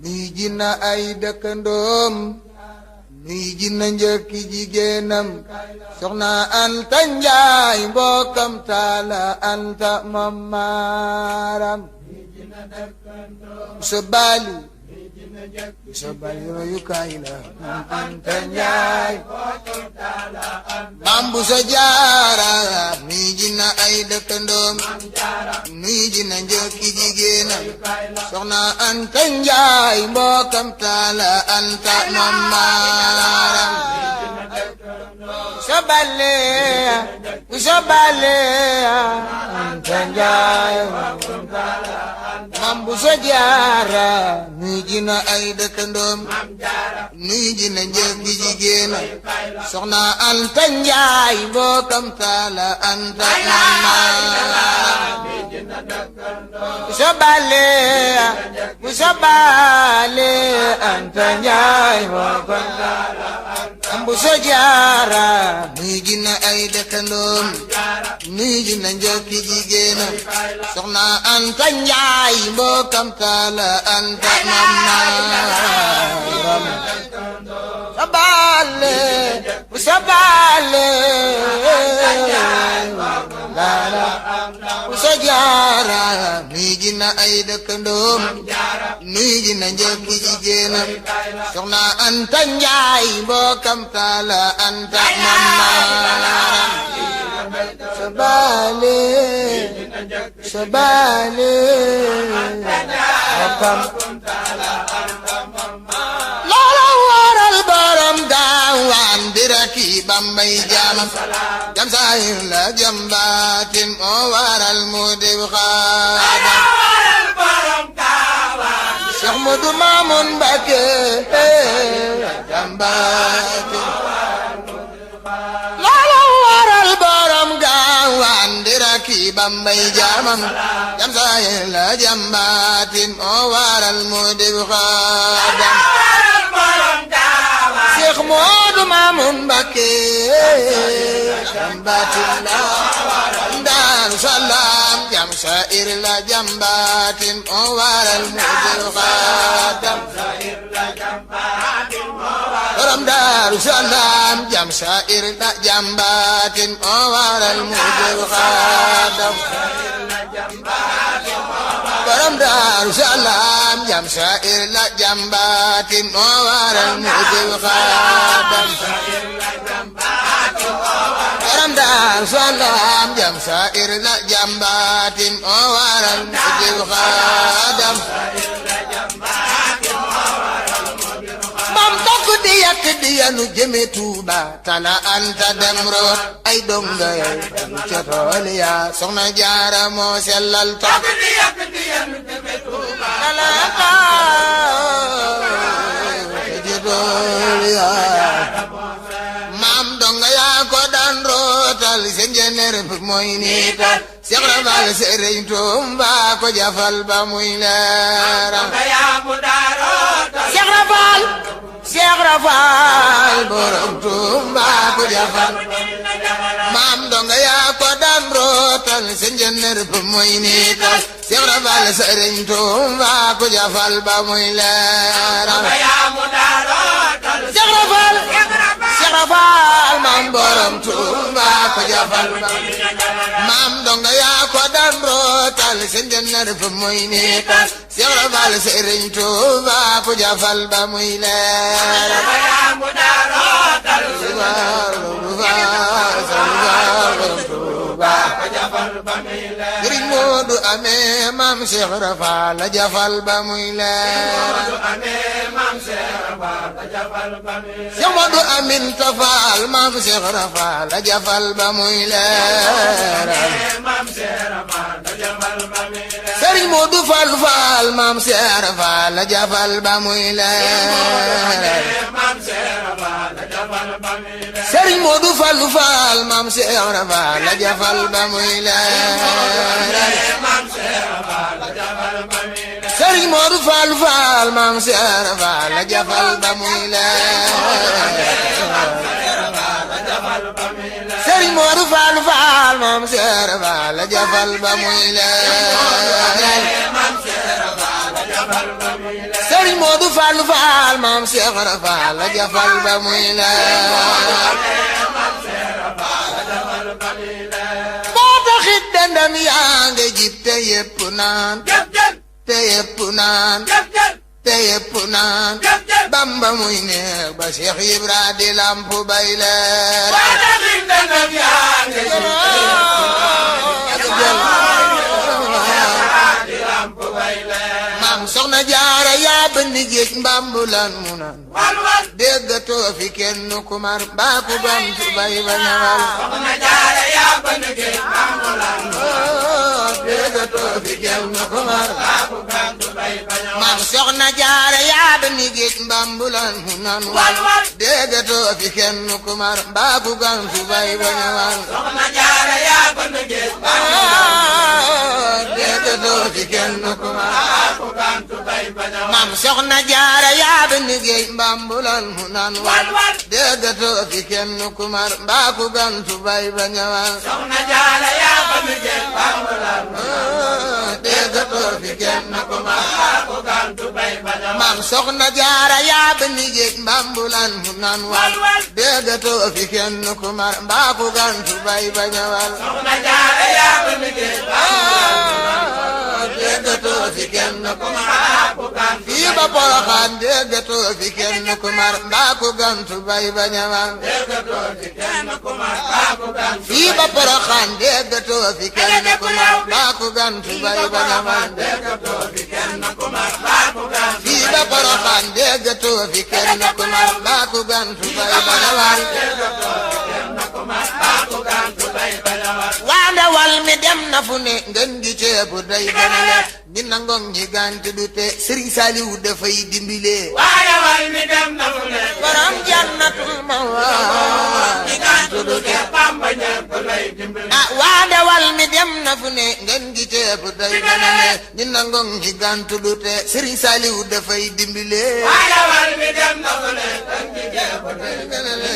nuy ji na ay dëkkandoom nuy ji na njëkki jigéenam soxna Anta Njaay mbokkam taala Anta mamaram sa bali royukaay la Anta Njaay bambu sa jaara nuy ji na ay dëkkandoom nuy ji na njëkki jigéenam soxna Anta Njaay mbokkam taala Anta mamaram sabale Anta Njaay mambu sa jaara nuy ji na ay dëkkandoom nuy ji na njëkki jigéenam soxna Anta Njaay mbokkam taala Anta mamaram sabale Anta Njaay mbokkam taala mambu sa jaara nuy ji na ay dëkkandoom nuy ji na njëkki jigéenam soxna Anta Njaay mbokkam taala Anta mamaram sabale sa jaara nuy ji na ay dëkkandoom nuy ji na njëkki jigéenam soxna Anta Njaay mbokkam taala Anta mamaram sabale loola waral borom gaawaan diraki Bambay jaamam jam saayir la jambaatin moo waral mu dib xaadam Cheikh Modou Mamoun Mbacké jambaatin loola waral borom gaawaan diraki Bambay jaamam jam saayir la jambaatin moo waral mu dib xaadam Cheikh Modou Mamoun Mbacké jambaatin la Daaru Salaam jam saayir la jambaatin moo waral mu dib xaadam borom Daaru Salaam jam saayir la jambaatin moo waral mu dib xaadam borom Daaru Salaam jam saayir la jambaatin moo waral mu dib xaadam borom Daaru Salaam jam saayir la jambaatin moo waral mu dib xaadam bam takku di yàq di yanu jëme Tuuba tala Anta dem root ay donga yay dem ca tool ya soxna Jaara moo sellal takku di yàq di yanu jëme Tuuba tala Anta ca tool ya maam donga yaa ko daan rootal seen jeneer mooy niital Seex Rafal Sëriñ Tuuba ko jafal ba muy leeram Seex Rafal borom Tuuba ko jafal maam donga yaa ko daan rootal seen jeneer mooy niital Seex Rafal Sëriñ Tuuba ko jafal ba muy leeram Seex Rafal maam borom Tuuba ko jafal maam donga yaa ko daan rootal seen jeneer mooy niital Seex Rafal Sëriñ Tuuba ko jafal ba muy leeram Sëriñ Moodu amee maam Seex Rafal la jafal ba muy leeram Seex Moodu Amin Tafal maam Seex Rafal la jafal ba muy leeram Sëriñ Moodu Fall Fall maam Seex Rafal la jafal ba muy leeram Sëriñ Moodu Fall Fall maam Seex Rafal la jafal ba muy leeram Sëriñ Moodu Fall Fall maam Seex Rafal la jafal ba muy leeram Sëriñ Moodu Fall Fall maam Seex Rafal la jafal ba muy leeram Sëriñ Moodu Fallu Faal maam Seex Ibra Faal la jafal ba muy leer moo taxit dandam yaa nga jib te yépp naan te yépp naan te yépp naan Bamba muy neex ba Seex Ibra di lampu bay leer maam Soxna Jaara yaa bënni géej mbambulan mu naan déggatoo fi kenn ku mar mbaa ku bantu bay ba ñawal Soxna Jaara yaa bënni géej mbambulan mu naan déggatoo fi kenn ku mar mbaa ku bantu bay ba ñawal maam Soxna Jaara yaa bënni géej mbambulan mu naan déggatoo fi kenn ku mar mbaa ku bantu bay ba ñawal Soxna Jaara yaa bënni géej déggatoo fi kenn ku mar ku bantu bay ba ñawal maam Soxna Jaara yaa bënni géej mbambulan mu naan déggatoo fi kenn ku mar mbaa ku gantu bay ba ñawal Soxna Jaara yaa bënni géej mbambulan mu déggatoo fi kenn ku mar naan ku bantu bay ba ñawal maam Soxna Jaara yaa bënni géej mbambulan mu naan déggatoo fi kenn ku mar mbaa ku gantu bay ba ñawal Soxna Jaara yaa bënni géej déggatoo fi kenn ku mar ku bantu fii ba Poroxaan déggatoo fi kenn ku mar mbaa ku gantu bay ba ñawal déggatoo fi kenn ku mar mbaa ku bantu fii ba Poroxaan déggatoo fi kenn ku mar mbaa ku gantu bay ba ñawal déggatoo fi kenn ku mar mbaa ku bantu fii ba Poroxaan déggatoo fi kenn ku mar mbaa ku gantu bay ba ñawal waa Ndawal mi dem na fu ne ngën gi ceebu day ganale ñi nangong ñi gantu du te Sëriñ Saaliw dafay dimbile waa Ndawal mi dem na fu ne borom jannatul mawaa ñi gantu du te Bamba ñépp lay dimbali ah waa Ndawal mi dem na fu ne ngën gi ceebu day ganale ñi nangong ñi gantu du te Sëriñ Saaliw dafay dimbile waa Ndawal mi dem na fu ne ngën gi ceebu day ganale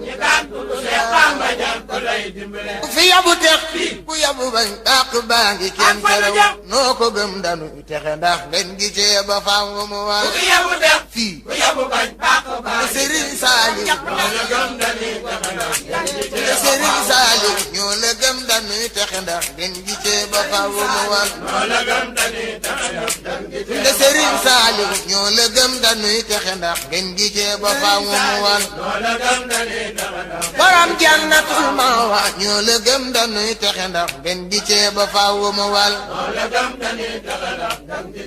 ñi gantu du te Bamba ñépp lay dimbali ku fi yabu tex ku yabu bañ dàq baa ngi kenn terew noo ko gëm danu texe ndax ngeen gi cee ba faaw mu wal ku yabu def fii ku yabu bañ bàq baa Sëriñ Saaliw ñoo la gëm dañuy texe ndax Sëriñ Saaliw ñoo la gëm danu texe ndax ngeen gi cee ba faaw mu wal ñoo la gëm dañuy texe ndax Sëriñ Saaliw ñoo la gëm danu texe ndax ngeen gi cee ba faaw mu wal ñoo la gëm dañuy texe ndax borom jannatul mawa ñoo la gëm danu texe ndax ngeen gi cee ba faaw mu wal ñoo la gëm dañuy texe ndax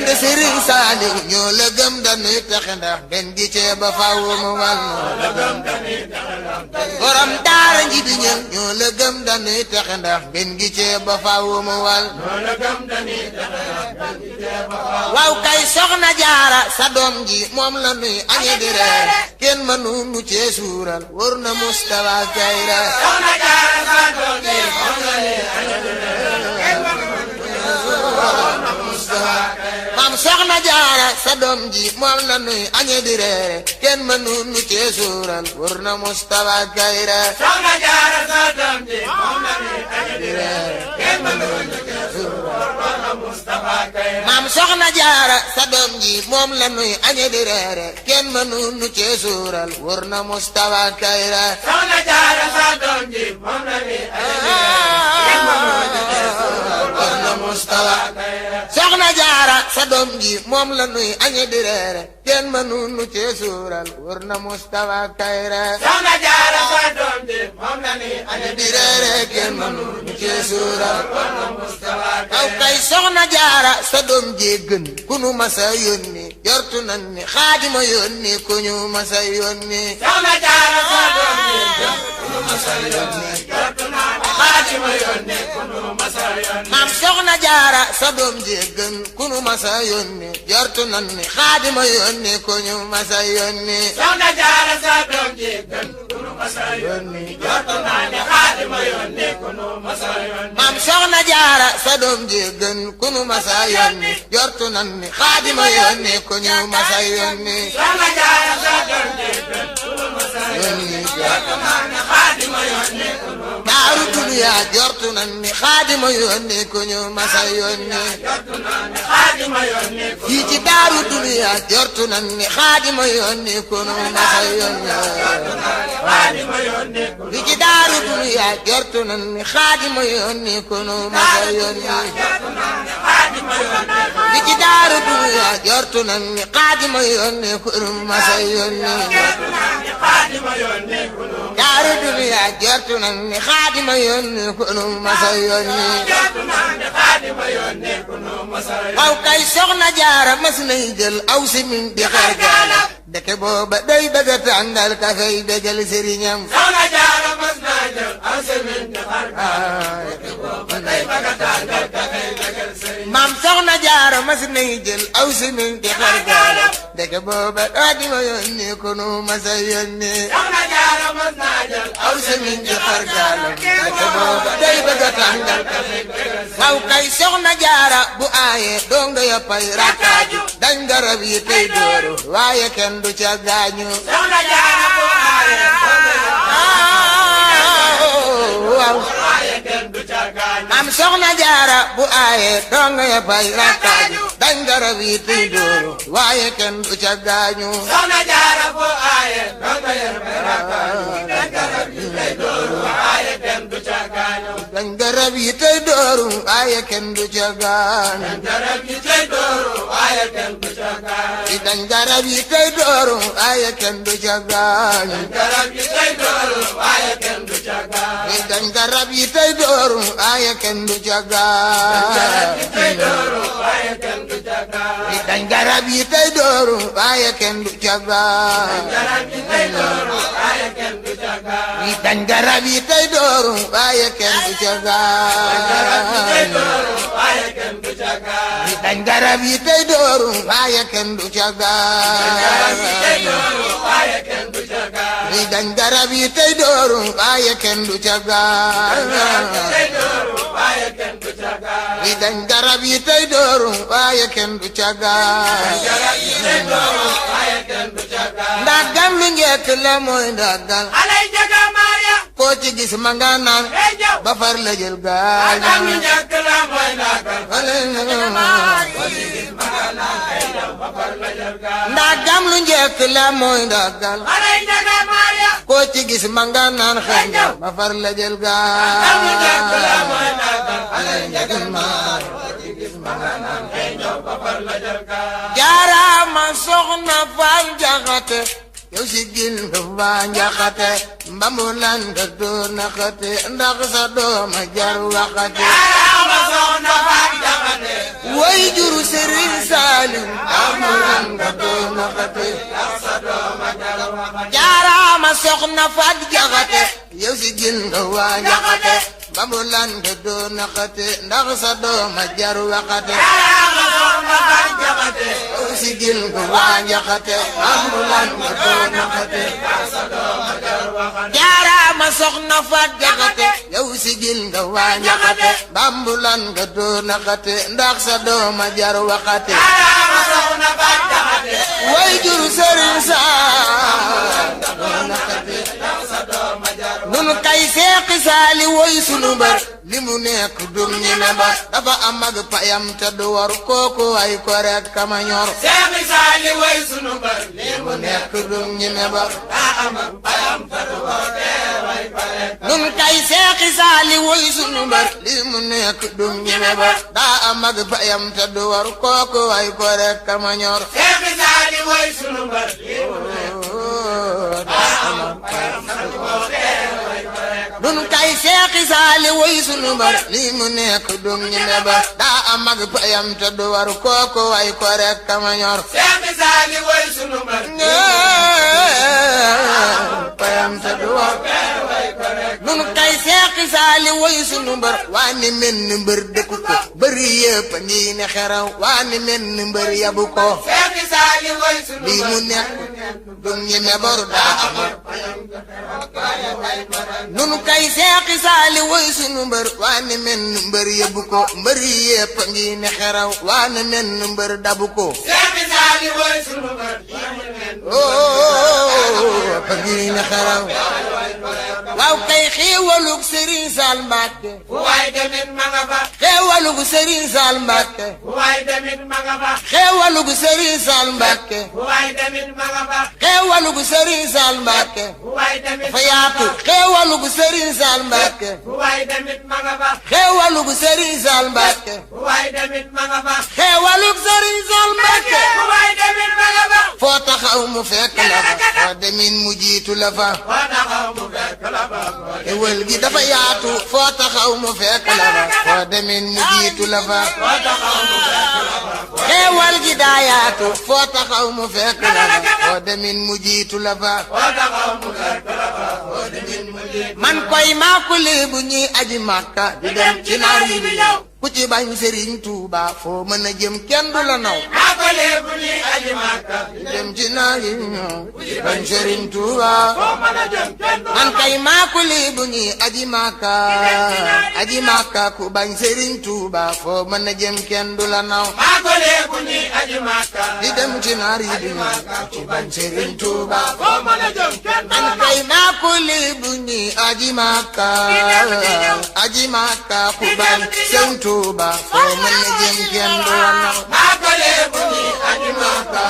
nde Sëriñ Saaliw ñoo la gëm dañuy texe ndax ngeen gi cee ba faaw mu wal borom daara nji bi ñëw ñoo la gëm dañuy texe ndax ngeen gi cee ba faaw mu wal ñoo la gëm dañuy texe ndax waaw kay Soxna Jaara sa doom ji moom la nuy añe di reer kenn mënu nu cee suural wër na Mustafa Kayra Soxna Jaara sa doom ji moom la nuy añe di maam Soxna Jaara sa doom ji moom la nuy añe di reere kenn mënu nu cee suural wër na Mustafa Kayra Soxna Jaara sa doom ji moom la nuy añe di reere kenn mënu nu cee suural wër na Mustafa Kayra maam Soxna Jaara sa doom ji moom la nuy añe di reere kenn mënu nu cee suural wër na Mustafa Kayra Soxna Jaara sa doom ji moom la nuy añe di reere kenn mënu nu cee suural wër na Mustafa Kayra Soxna Jaara sa doom ji moom la nuy añe di reere kenn mënu nu cee suural wër na Mustafa Kayra Soxna Jaara sa doom ji moom la nuy añe di reere kenn mënu nu cee suural wër na Mustafa aw kay Soxna Jaara sa doom jee gën ku nu masa yónni jortu nan ni Xaadima yónni ku ñu masa yónni Soxna Jaara sa doom ji gën ku nu masa yónni jortu nan ni Xaadima yónni ku nu masa yónni maam Soxna Jaara sa doom jee gën ku nu masa yónni jortu nan ni Xaadima yónni ku ñu masa yónni Soxna Jaara sa doom ji gën ku nu masa yónni jortu nan ni Xaadima yónni ku nu masa yónni maam Soxna Jaara sa doom jee gën ku nu masa yónni jortu nan ni Xaadima yónni ku ñu masa yónni Soxna Jaara sa doom ji gën ku nu masa yónni ko xaadima yónni ko nu daaru duniya jortu nan ni xaadima yónni ko ñu masa yónni xaadima yónni ko fii ci daaru duniya jortu nan ni xaadima yónni ko ñu masa yónni xaadima yónni ko fii ci daaru duniya jortu nan ni xaadima yónni ko ñu masa yónni xaadima yónni ko fii ci daaru duniya jortu nan ni xaadima yónni ko ñu masa yónni xaadima yónni ko nu daaru duniya jortu nan ni xaadima yónni ko ñu masa yónni xaadima yónni ko nu masal waaw kay soxna jaara mas nay jël aw simin di xar gaala deke booba day bëgg a tàngal kafey bégal sëriñam soxna jaara mas naa jël aw semin di xar booba day bëgg a tàngal kafey bégal sëriñ maam soxna jaara mas nay jël aw simin di xar gaala deke booba xaadima yónni ko nu masa yónni soxna jaara mas naa jël aw simin di xar gaala deke booba day bëgg a tàngal kafey waaw kay soxna jaara bu aaye donga ya pay rakkaaju dañ garab yi tey dóoru waaye kenn du ca gaañu soxna jaara bu aaye waaw waaye kenn du ca gaañu am soxna jaara bu aaye donga ya pay rakkaaju dañ garab yi tey dóoru waaye kenn du ca gaañu soxna jaara bu aaye donga ya pay rakkaaju dañ garab yi tey dóoru waaye kenn du ca gaañu dañ garab yi tey dóoru waaye kenn du ca gaañu garab yi tey dóoru waaye kenn du ca gaañu dañ garab yi tey dóoru waaye kenn du ca gaañu garab yi tey dóoru waaye kenn du ca gaañu dañ garab yi tey dóoru waaye kenn du ca gaañu tey dóoru waaye kenn du ca gaañu dañ garab yi tey dóoru waaye kenn du ca gaañu garab yi tey dóoru waaye kenn du ca gaañu dañ garab yi tey dóoru waaye kenn du ca tey gaañu dóoru waaye kenn du ca gaañu dañ garab yi tey dóoru waaye kenn du ca tey gaañu dóoru waaye kenn du ca gaañu dañ garab yi tey dóoru waaye kenn du ca gaañu tey dóoru waaye kenn du ca gaañu dañ garab yi tey dóoru waaye kenn du ca gaañu garab yi tey dóoru waaye kenn du ca gaañu ndagam mi njëkk la mooy ndagal alay jaga maaya koo ci gis ma nga naan ey jaw ba far la jël agam mi gaañu njëkk la mooy nagal ndagam lu njëkk la mooy ndagal alay jaga maaya koo ci gis ma nga naan xëy na ba far la jël agam mi njëkk la gaañu mooy nagal alay jaga ma ba far la jël gaañu jaaraama soxna Faal Jaxate yow si gil nga Faal Jaxate mbamulan nga doon naxate ndax sa dooma jar waxate jaaraama soxna Faal Jaxate way juru Sëriñ Saalim mbamulan nga doon naxate jaaraama soxna Faal Jaxate yow si gil nga Faal Jaxate mbamulan nga doon naxate ndax sa dooma jar waxate jaaraama soxna Faal Jaxate yow si gil nga Faal Jaxate mbamulan nga doon naxate jaaraama soxna Faat Jaxate yow sigil nga waa Jaxate bambulan nga doo naxate ndax sa dooma jar waxate jaaraama soxna Faal Jaxate way juru Sëriñ Saal doo naxate nun kay seexi saali woy sunu mbër li mu nekk dum ñi me ba dafa am ak payam te du war kooku ay ko rek kama ñor Seexi Saali way sunu mbër li mu nekk dum ñi me ba daa am ak payam te du war way ko rek nun kay seexi saali woy sunu mbër li mu nekk dum ñi me ba daa am ak payam te du war kooku ay ko rek kama ñor Seexi Saali way sunu mbër li mu nun kay seexi saali woy sunu mbër li mu nekk dum ñi me ba daa am ak payam te du war kooku ay ko rek kama ñor Seexi Saali way sunu mbër payam te du war nun kay seexi saali woy sunu mbër waa ni men ni mbër dëkku ko bëri yëpp ngi ne xeraw waa ni men ni mbër yabu ko Seexi Saali way sunu lii mu nekk dum ñi me bor daa amul nun kay seexi saali woy sunu mbër waa ni men ni mbër yabu ko mbër yëpp ngi ne xeraw waa ni men ni mbër dabu ko Seexi Saali way sunu mbër li mu ba ngi ne xaraw waaw kay xéewalug Serigne Sall Mbacke fu waay demit ma nga fa xéewalug Serigne Sall Mbacke fu waay demit ma nga fa xéewalug Serigne Sall Mbacke fu waay demit ma nga fa xéewalug Serigne Sall Mbacke fu waay demit dafa yaatu xéewalug Serigne Sall Mbacke fu waay demit ma nga fa xéewalug Serigne Sall Mbacke fu waay demit ma nga fa xéewalug Serigne Sall Mbacke fu waay demit ma nga fa foo taxaw mu fekk la fa foo demin mu jiitu la fa foo taxaw mu fekk la fa xéewal gi dafa yaatu foo taxaw mu fekk la fa foo demin mu jiitu la fa foo taxaw mu fekk la fa xéewal gi daa yaatu foo taxaw mu fekk la fa foo demin mu jiitu la fa foo taxaw mu fekk la fa foo demit mu jiitu man koy maakuli bu ñuy aji Makka di dem ci naar yi di ñëw ku ci bañ Serigne Touba foo mën a jëm kenn du la naw maa ko léebu ni aji Makka di dem ci naar yi di ñëw ku ci bañ Serigne Touba foo mën a jëm kenn du man kay maakuli bu ñuy aji Makka ku bañ Serigne Touba foo mën a jëm kenn du la naw maa ko léebu ni aji Makka di dem ci naar yi di ñëw ku ci bañ Serigne Touba foo mën a jëm kenn du man la kay maakuli bu ñuy aji Makka ku bañ Serigne Touba foo mën a jëm kenn du la naw maa ko léebu ni aji Makka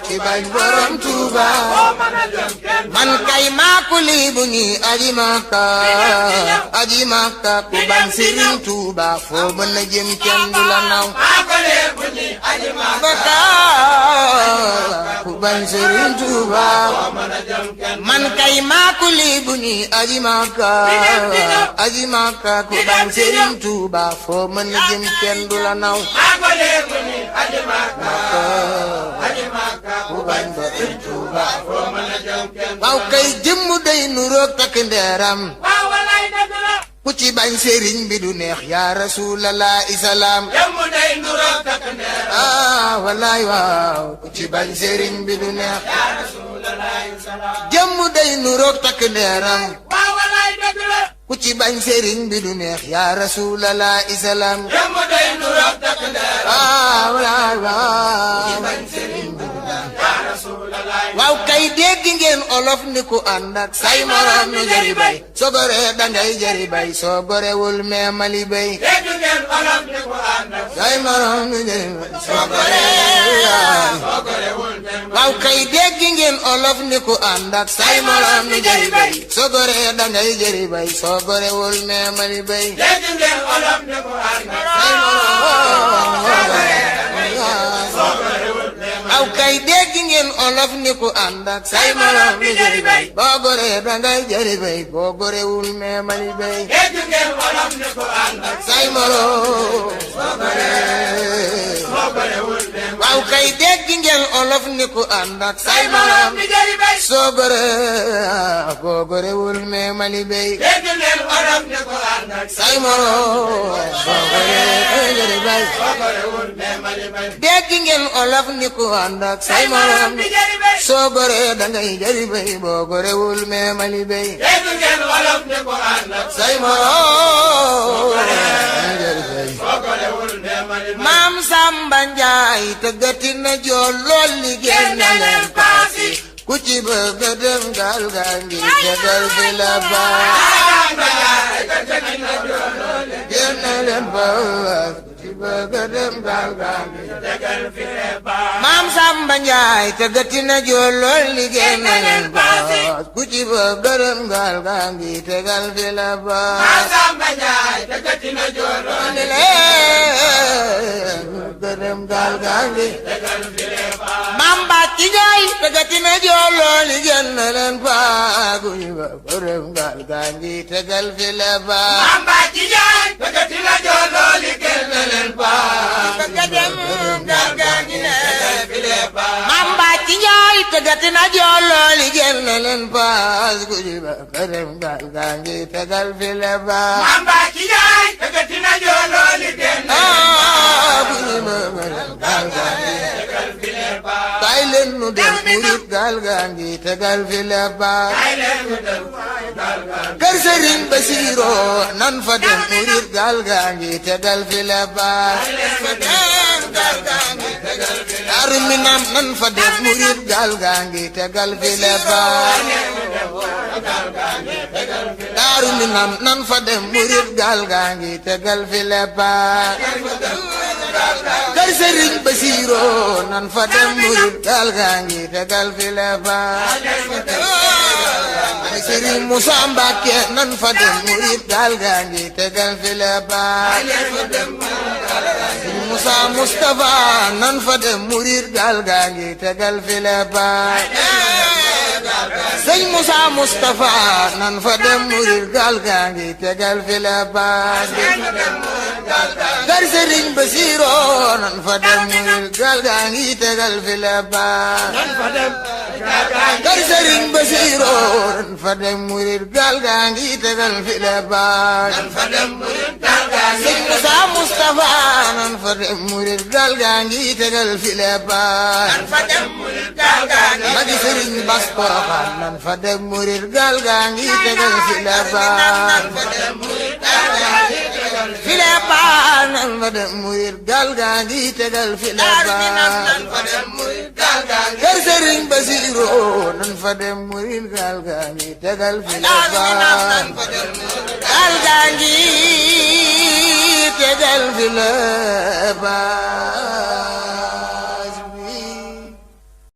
ci bañ borom Touba foo mën a jëm kenn man kay maakuli bu ñuy aji Makka ku bañ Serigne Touba foo mën a jëm kenn du la naw maa ko léebu ni aji Makka ku bañ Serigne Touba foo mën a jëm kenn man kay maakuli bu ñuy aji Makka ku bañ Serigne Touba foo mën a jëm kenn du la naw maa ko léebu ni aji Makka ku bañ borom Touba foo mën a jëm kenn waaw kay jëmm day nuroog takk ndeeram waaw walaay dëgg la ku ci bañ Serigne bi du neex yaa Rasulallah isalaam jëmm day nduroog takk ndeer wallaay waaw ku ci bañ Serigne bi du neex yaa Rasulallah salaam jëmm day nuroog takk ndeeram waaw walaay dëgg la ku ci bañ Serigne bi du neex yaa Rasulallah isalaam jëmm day nduroog takk ndeer wallaay waaw yaa Rasulallah waaw kay dégg ngeen olof ni ku ànd ak say morom nu jëri bay soo goree dangay jëri bay soo gorewul mee mali bay dégg ngeen olof ni ku ànd ak say morom nu jëri bay soo goree soo gorewul dem waaw kay dégg ngeen olof ni ku ànd ak say morom nu jëri bay soo goree dangay jëri bay soo gorewul mee mali bay dégg ngeen olof ni ku ànd ak say morom waaw kay dégg ngeen olof ni ku ànd ak say morom nu jëri bay boo goree dangay jëri bay boo gorewul mee mali bay dégg ngeen olof ni ku ànd ak say morom soo gorewul dem waaw kay dégg ngeen olof ni ku ànd ak say morom ni jëri bay soo goree boo gorewul mee mali bay dégg ngeen olof ni ku ànd ak say morom boo goree jëri bay soo gorewul dem mali bay dégg ngeen olof ni ku ànd ak say morom ni jëri bay soo goree dangay jëri bay boo gorewul mee mali bay dégg ngeen olof ni ku ànd ak say morom jëri bay soo gorewul dem mali bay maam Samba Njaay tëggati na jool lool li génn leen paasi ku ci bëgg a dem gaal gaa ngi tegal fi la baax génn leen paas ku ci bëgg a dem gaal gaa ngi maam Samba Njaay tëggati na jool lool li génn leen paas ku ci bëgg a dem gaal gaa ngi tegal fi la baax Samba Njaay tëggati na joolo gërëm gaal gaa ngi Maam Bàcci Njaay tëggati na jooloo li génn leen paagu ñu ba gërëm gaal gaa ngi tegal fi la baax Maam Bàcci Njaay tëggati na joolo li génn leen paagu gërëm gaal gaa ngi tegal fi la baax Maam Bàcci Njaay tëggati na jooloo li génn leen paagu ñu ba gërëm gaal gaa ngi tegal fi la baax Maam Bàcci Njaay tëggati na joolo li génn kay leen nu dem murit gaal gaa ngi tegal fi la baax kër Sëriñ Basiiro nan fa dem murit gaal gaa ngi tegal fi la baax Minam nan fa dem murid gaal gaa ngi tegal fi le baay Daaru Minam nan fa dem murid gaal gaa ngi tegal fi le baay kër Sëriñ Basiiro nan fa dem murid gaal gaa ngi tegal fi le baay Sëriñ Musa Mbàkke nan fa dem murid gaal gaa ngi tegal fi le baay Musa Mustafa nan fa dem murid gaal gaa ngi tegal fi le baay Sëñ Musa Mustafa nan fa dem murid gaal gaa ngi tegal fi le baay kër Sëriñ Basiiro nan fa dem murid gaal gaa ngi tegal fi le baay kër Sëriñ Basiiro nan fa dem murid gaal gaa ngi tegal fi le baay Sëñ Musa Mustafa nan fa dem murid gaal gaa ngi tegal fi le baay magi Sëriñ Bas Poroxaan nan fa dem murid gaal gaa ngi tegal fi le baay fi le baay nan fa dem murid gaal gaa ngi tegal fi le baay kër Sëriñ Basiiro nan fa dem murid gaal gaa ngi tegal fi le baay gaal gaa ngi tegal fi le baay